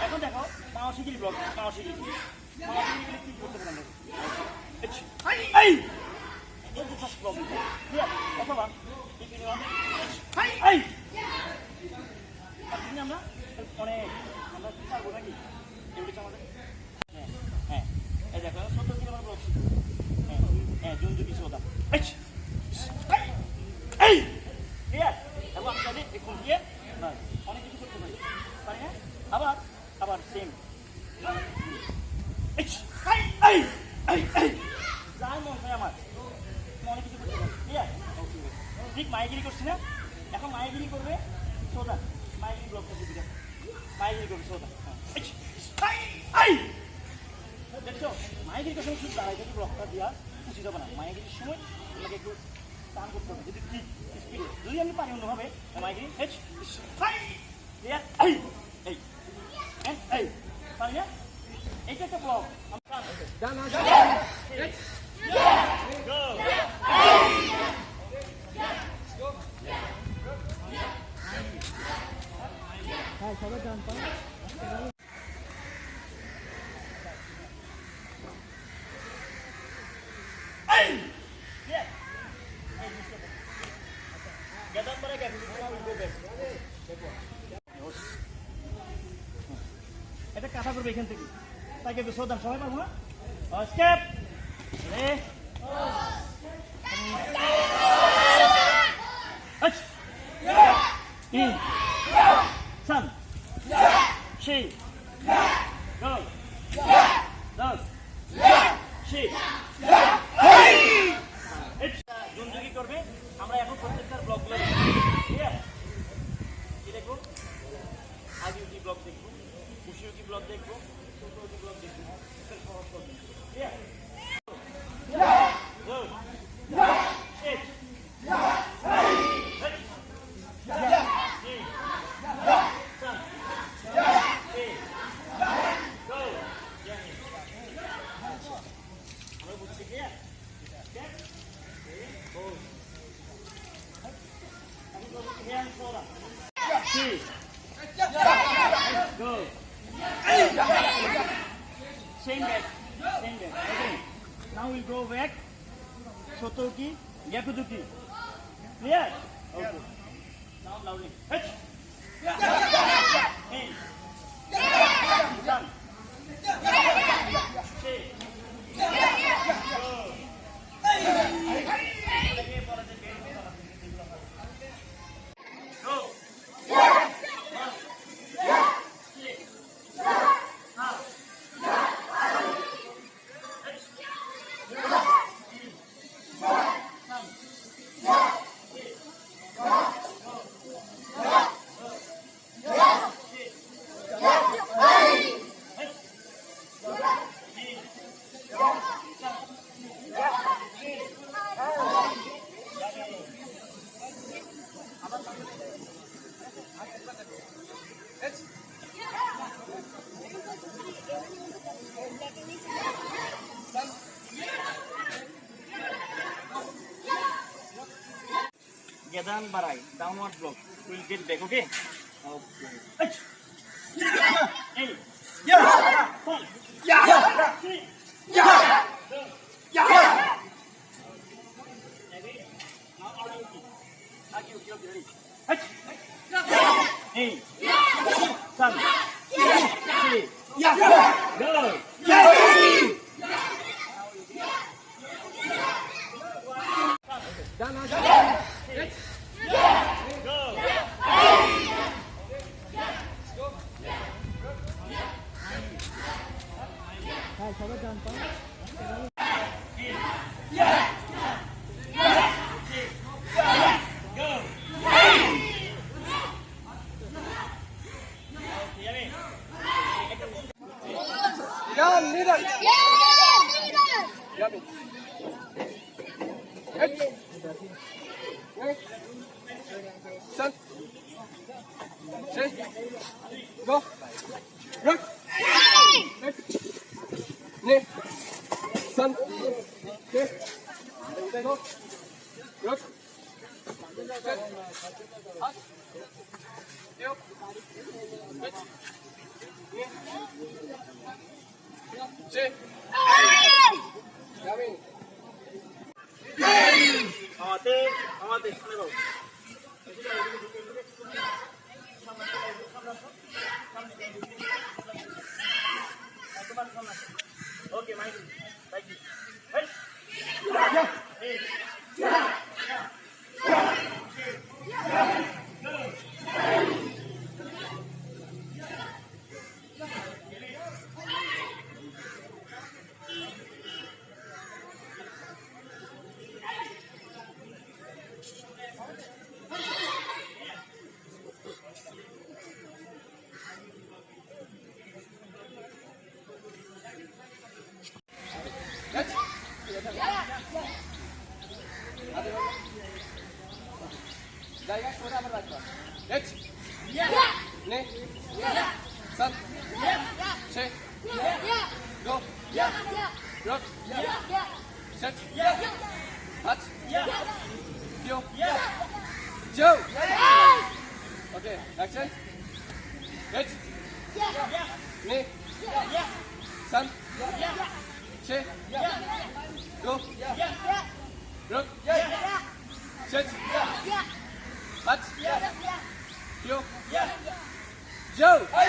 এখন দেখো মাওসিগিরি ব্লক মাওসিগিরি কি করতে পারলাম অথবা আমরা অনেক আমরা কি পারবো নাকি এগুলি আমাদের হ্যাঁ হ্যাঁ এই দেখো 70 কিলো ব্লক হ্যাঁ হ্যাঁ জুন জুটি সোদা এবং আমি এখন দিয়ে অনেক কিছু করতে পারি পারি হ্যাঁ আবার আবার সেম যার মন হয় আমার অনেক কিছু করতে পারি ঠিক মায়াগিরি করছি না এখন মায়াগিরি করবে সোদা মায়াগিরি ব্লক করতে দিকে মায়াগিরি করবে সোদা দেখছো মায়াগিরির সময় শুধু দাঁড়াই যদি ব্লকটা দেওয়া খুশি যাবে না মায়াগিরির সময় আমাকে একটু টান করতে হবে যদি ঠিক স্পিডে যদি আমি পারি অন্যভাবে মায়াগিরি পারি না এইটা একটা ব্লক সবাই জানতাম এটা কাটা করবে এখান থেকে তাকে একটু সৌদান সবাই পারবো না স্টেপ সান সেই জুনজুগি করবে আমরা এখন প্রত্যেকটার ব্লকগুলো দেখবো আগিউকি ব্লক দেখবো কুশিউকি ব্লক দেখবো ছোটকি ব্লক দেখবো সহজ করবো Go. Same back. Okay. Now we go back. Shotoki, Yakuzuki. Clear? Okay. Now loudly. Hey. Done. Gedan barai, downward block. We'll get back, okay? Okay. Hey. Yeah. Yeah. Yeah. Yeah. Now Hey. Hey. Sun. Okay, my like this. Okay, action. Hit. Ne. San. Che. Go. Ruk. Sit. Hut. Yo. Joe.